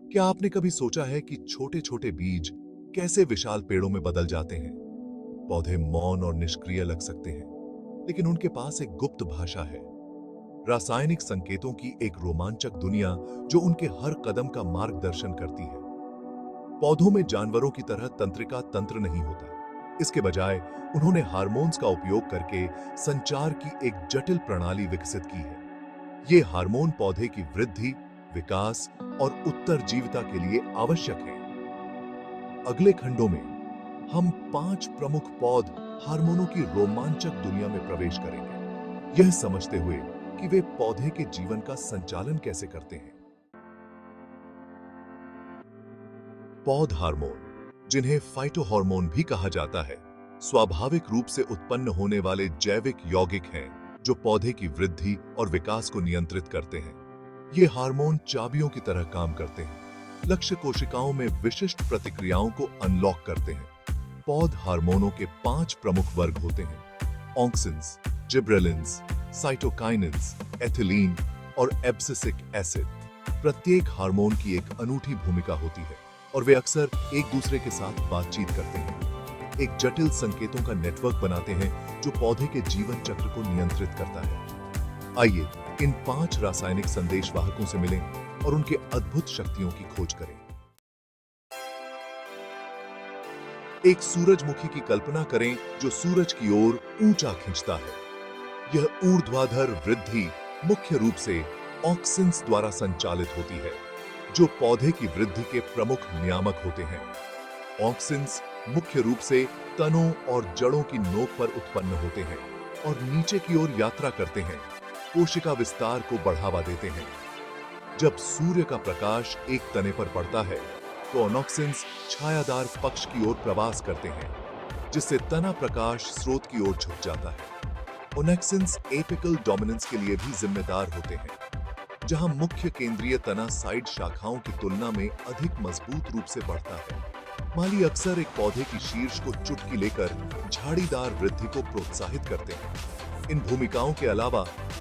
क्या आपने कभी सोचा है कि छोटे छोटे बीज कैसे विशाल पेड़ों में बदल जाते हैं? पौधे मौन और निष्क्रिय लग सकते हैं, लेकिन उनके पास एक गुप्त भाषा है, रासायनिक संकेतों की एक रोमांचक दुनिया जो उनके हर कदम का मार्गदर्शन करती है। पौधों में जानवरों की तरह तंत्रिका तंत्र नहीं होता। इसके बजाय उन्होंने हार्मोन्स का उपयोग करके संचार की एक जटिल प्रणाली विकसित की है। ये हार्मोन पौधे की वृद्धि, विकास और उत्तरजीविता के लिए आवश्यक हैं। अगले खंडों में हम 5 प्रमुख पौध हार्मोनों की रोमांचक दुनिया में प्रवेश करेंगे, यह समझते हुए कि वे पौधे के जीवन का संचालन कैसे करते हैं। पौध हार्मोन, जिन्हें फाइटोहार्मोन भी कहा जाता है, स्वाभाविक रूप से उत्पन्न होने वाले जैविक यौगिक हैं जो पौधे की वृद्धि और विकास को नियंत्रित करते हैं। ये हार्मोन चाबियों की तरह काम करते हैं, लक्ष्य कोशिकाओं में विशिष्ट प्रतिक्रियाओं को अनलॉक करते हैं। पौध हार्मोनों के 5 प्रमुख वर्ग होते हैं: ऑक्सिन्स, जिब्रेलिन्स, साइटोकाइनिन्स, एथिलीन और एब्सिसिक एसिड। प्रत्येक हार्मोन की एक अनूठी भूमिका होती है और वे अक्सर एक दूसरे के साथ बातचीत करते हैं, एक जटिल संकेतों का नेटवर्क बनाते हैं जो पौधे के जीवन चक्र को नियंत्रित करता है। आइए इन 5 रासायनिक संदेशवाहकों से मिलें और उनके अद्भुत शक्तियों की खोज करें। एक सूरजमुखी की कल्पना करें जो सूरज की ओर ऊंचा खींचता है। यह ऊर्ध्वाधर वृद्धि मुख्य रूप से ऑक्सिन्स द्वारा संचालित होती है, जो पौधे की वृद्धि के प्रमुख नियामक होते हैं। ऑक्सिन्स मुख्य रूप से तनों और जड़ों की नोक पर उत्पन्न होते हैं और नीचे की ओर यात्रा करते हैं, कोशिका विस्तार को बढ़ावा देते हैं। जब सूर्य का प्रकाश एक तने पर पड़ता है, तो ऑक्सिन्स छायादार पक्ष की ओर प्रवास करते हैं, जिससे तना प्रकाश स्रोत की ओर झुक जाता है। ऑक्सिन्स एपिकल डोमिनेंस के लिए भी जिम्मेदार होते हैं, जहां मुख्य केंद्रीय तना साइड शाखाओं की तुलना में अधिक मजबूत रूप से बढ़ता है। माली अक्सर एक पौधे की शीर्ष को चुटकी लेकर झाड़ीदार वृद्धि को प्रोत्साहित करते हैं। इन भूमिकाओं के अलावा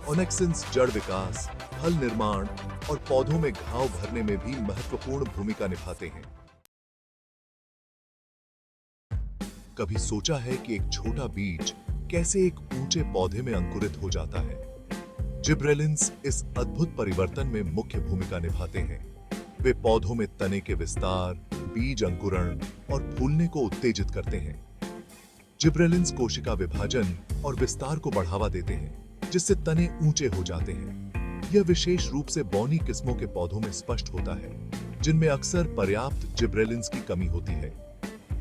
ऑक्सिन्स जड़ विकास, फल निर्माण और पौधों में घाव भरने में भी महत्वपूर्ण भूमिका निभाते हैं। कभी सोचा है कि एक छोटा बीज कैसे एक ऊंचे पौधे में अंकुरित हो जाता है? जिब्रेलिन्स इस अद्भुत परिवर्तन में मुख्य भूमिका निभाते हैं। वे पौधों में तने के विस्तार, बीज अंकुरण और फूलने को उत्तेजित करते हैं। जिब्रेलिन्स कोशिका विभाजन और विस्तार को बढ़ावा देते हैं, जिससे तने ऊंचे हो जाते हैं। यह विशेष रूप से बौनी किस्मों के पौधों में स्पष्ट होता है, जिनमें अक्सर पर्याप्त जिब्रेलिन्स की कमी होती है।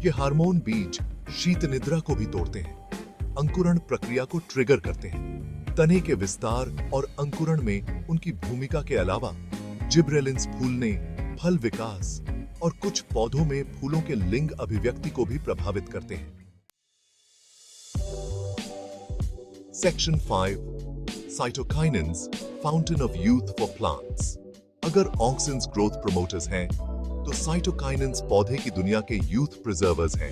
ये हार्मोन बीज शीत निद्रा को भी तोड़ते हैं, अंकुरण प्रक्रिया को ट्रिगर करते हैं। तने के विस्तार और अंकुरण में उनकी भूमिका के अलावा जिब्रेलिन्स फूलने, फल विकास और कुछ पौधों में फूलों के लिंग अभिव्यक्ति को भी प्रभावित करते हैं। Section 5, cytokinins, fountain of youth for plants. अगर ऑक्सिन्स ग्रोथ प्रोमोटर्स हैं, तो साइटोकाइनिन्स पौधे की दुनिया के यूथ प्रिजर्वर्स हैं।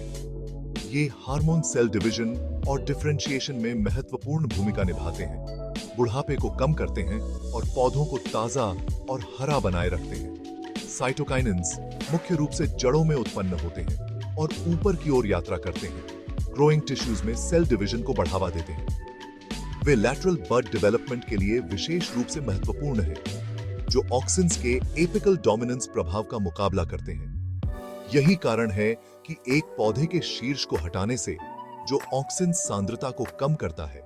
ये हार्मोन सेल डिवीजन और डिफरेंशिएशन में महत्वपूर्ण भूमिका निभाते हैं, बुढ़ापे को कम करते हैं और पौधों को ताजा और हरा बनाए रखते हैं। साइटोकाइनिन्स मुख्य रूप से जड़ों में उत्पन्न होते हैं और ऊपर की ओर यात्रा करते हैं, ग्रोइंग टिश्यूज में सेल डिवीजन को बढ़ावा देते हैं। वे लैटरल बड डेवलपमेंट के लिए विशेष रूप से महत्वपूर्ण हैं, जो ऑक्सिन्स के एपिकल डोमिनेंस प्रभाव का मुकाबला करते हैं। यही कारण है कि एक पौधे के शीर्ष को हटाने से, जो ऑक्सिन्स सांद्रता को कम करता है,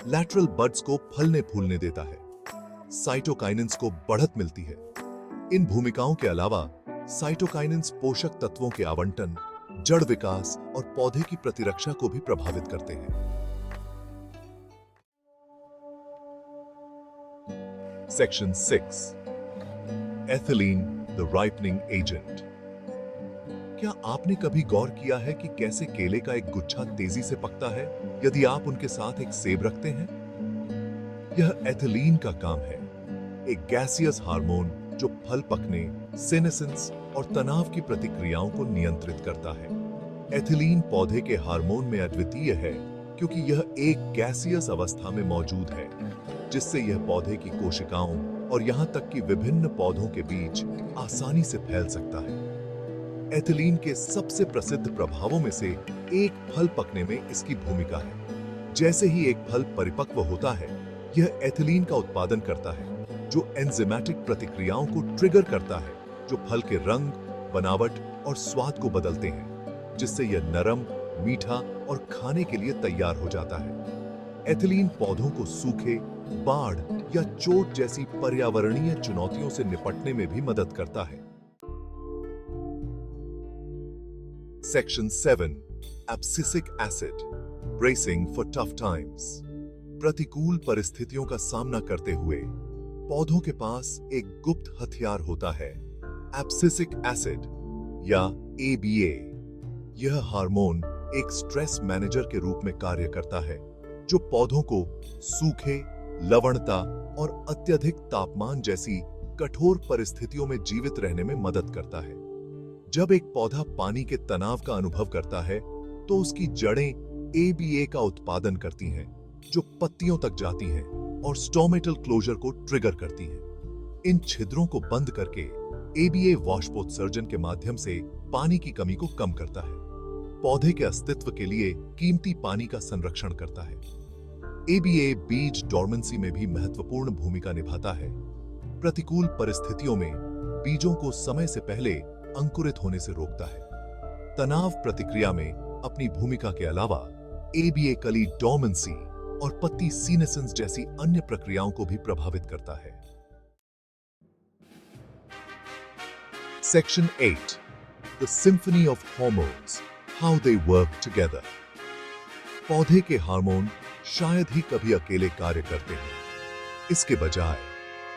लैटरल बड्स को फलने फूलने देता है। साइटोकाइनिन्स को बढ़त मिलती है। इन भूमिकाओं के अलावा साइटोकाइनिन्स पोषक तत्वों के आवंटन, जड़ विकास और पौधे की प्रतिरक्षा को भी प्रभावित करते हैं। Section 6, ethylene, the ripening agent. क्या आपने कभी गौर किया है कि कैसे केले का एक गुच्छा तेजी से पकता है यदि आप उनके साथ एक सेब रखते हैं? यह एथिलीन का काम है, एक गैसियस हार्मोन जो फल पकने, सेनेसेंस और तनाव की प्रतिक्रियाओं को नियंत्रित करता है। एथिलीन पौधे के हार्मोन में अद्वितीय है क्योंकि यह एक गैसियस अवस्था में मौजूद है, जिससे यह पौधे की कोशिकाओं, और यहां तक कि विभिन्न पौधों के बीच आसानी से फैल सकता है। एथिलीन के सबसे प्रसिद्ध प्रभावों में से एक फल पकने में इसकी भूमिका है। जैसे ही एक फल परिपक्व होता है, यह एथिलीन का उत्पादन करता है, जो एंजाइमेटिक प्रतिक्रियाओं को ट्रिगर करता है, जो फल के रंग, बनावट और स्वाद को बदलते हैं, जिससे यह नरम, मीठा और खाने के लिए तैयार हो जाता है। एथिलीन पौधों को सूखे, बाढ़ या चोट जैसी पर्यावरणीय चुनौतियों से निपटने में भी मदद करता है। Section 7 abscisic acid bracing for tough times. प्रतिकूल परिस्थितियों का सामना करते हुए पौधों के पास एक गुप्त हथियार होता है, एब्सिसिक एसिड या ABA। यह हार्मोन एक स्ट्रेस मैनेजर के रूप में कार्य करता है, जो पौधों को सूखे, लवणता और अत्यधिक तापमान जैसी कठोर परिस्थितियों में जीवित रहने में मदद करता है। जब एक पौधा पानी के तनाव का अनुभव करता है, तो उसकी जड़ें ABA का उत्पादन करती हैं, जो पत्तियों तक जाती हैं और स्टोमेटल क्लोजर को ट्रिगर करती हैं। इन छिद्रों को बंद करके ABA वाष्पोत्सर्जन के माध्यम से पानी की कमी को कम करता है, पौधे के अस्तित्व के लिए कीमती पानी का संरक्षण करता है। ABA बीज डोर्मेंसी में भी महत्वपूर्ण भूमिका निभाता है। प्रतिकूल परिस्थितियों में बीजों को समय से पहले अंकुरित होने से रोकता है। तनाव प्रतिक्रिया में अपनी भूमिका के अलावा ABA कली डोर्मेंसी और पत्ती सीनेसेंस जैसी अन्य प्रक्रियाओं को भी प्रभावित करता है। Section 8 the symphony of hormones, how they work together. पौधे के हार्मोन शायद ही कभी अकेले कार्य करते हैं। इसके बजाय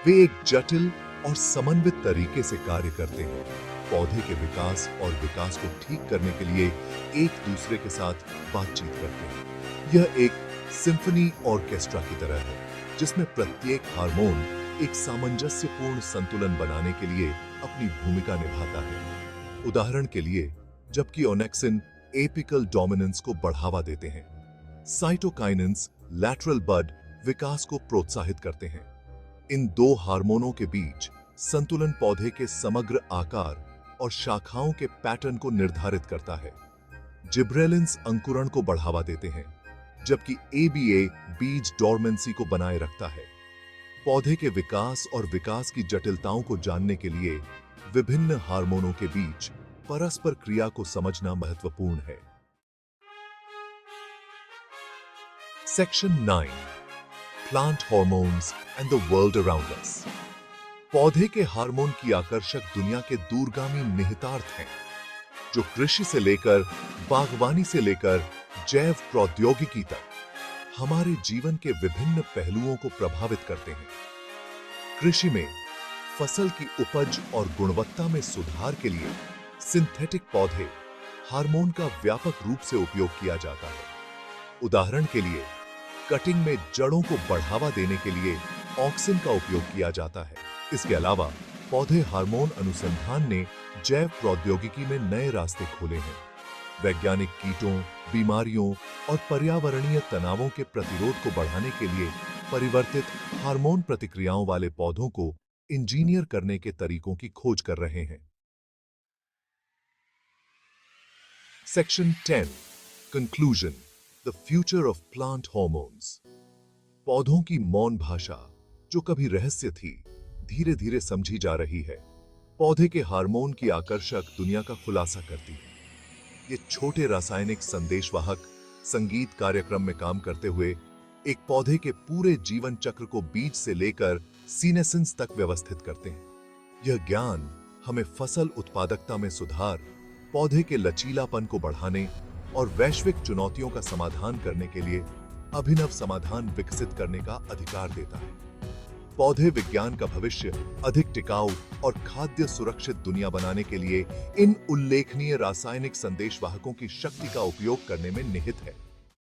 वे एक जटिल और समन्वित तरीके से कार्य करते हैं। पौधे के विकास और विकास को ठीक करने के लिए एक दूसरे के साथ बातचीत करते हैं। यह एक सिम्फनी ऑर्केस्ट्रा की तरह है, जिसमें प्रत्येक हार्मोन एक सामंजस्यपूर्ण संतुलन बनाने के लिए अपनी भूमिका निभाता है। उदाहरण के लिए, जबकि ओनेक्सिन एपिकल डोमिनेंस को बढ़ावा देते हैं, साइटोकाइनेंस लैटरल बड विकास को प्रोत्साहित करते हैं। इन दो हार्मोनों के बीच संतुलन पौधे के समग्र आकार और शाखाओं के पैटर्न को निर्धारित करता है। जिब्रेलिन्स अंकुरण को बढ़ावा देते हैं, जबकि ABA बीज डोर्मेंसी को बनाए रखता है। पौधे के विकास और विकास की जटिलताओं को जानने के लिए विभिन्न हार्मोनों के बीच परस्पर क्रिया को समझना महत्वपूर्ण है। Section 9 plant hormones and the world around us. पौधे के हार्मोन की आकर्षक दुनिया के दूरगामी निहितार्थ हैं, जो कृषि से लेकर बागवानी से लेकर जैव प्रौद्योगिकी तक हमारे जीवन के विभिन्न पहलुओं को प्रभावित करते हैं। कृषि में फसल की उपज और गुणवत्ता में सुधार के लिए सिंथेटिक पौधे हार्मोन का व्यापक रूप से उपयोग किया जाता है। उदाहरण के लिए, कटिंग में जड़ों को बढ़ावा देने के लिए ऑक्सिन का उपयोग किया जाता है। इसके अलावा पौधे हार्मोन अनुसंधान ने जैव प्रौद्योगिकी में नए रास्ते खोले हैं। वैज्ञानिक कीटों, बीमारियों और पर्यावरणीय तनावों के प्रतिरोध को बढ़ाने के लिए परिवर्तित हार्मोन प्रतिक्रियाओं वाले पौधों को इंजीनियर करने के तरीकों की खोज कर रहे हैं। Section 10 conclusion, the future of plant hormones. पौधों की मौन भाषा, जो कभी रहस्य थी, धीरे धीरे समझी जा रही है। पौधे के हार्मोन की आकर्षक दुनिया का खुलासा करती है। ये छोटे रासायनिक संदेशवाहक संगीत कार्यक्रम में काम करते हुए एक पौधे के पूरे जीवन चक्र को बीज से लेकर सीनेसेंस तक व्यवस्थित करते हैं। यह ज्ञान हमें फसल उत्पादकता में सुधार, पौधे के लचीलापन को बढ़ाने और वैश्विक चुनौतियों का समाधान करने के लिए अभिनव समाधान विकसित करने का अधिकार देता है। पौधे विज्ञान का भविष्य अधिक टिकाऊ और खाद्य सुरक्षित दुनिया बनाने के लिए इन उल्लेखनीय रासायनिक संदेशवाहकों की शक्ति का उपयोग करने में निहित है।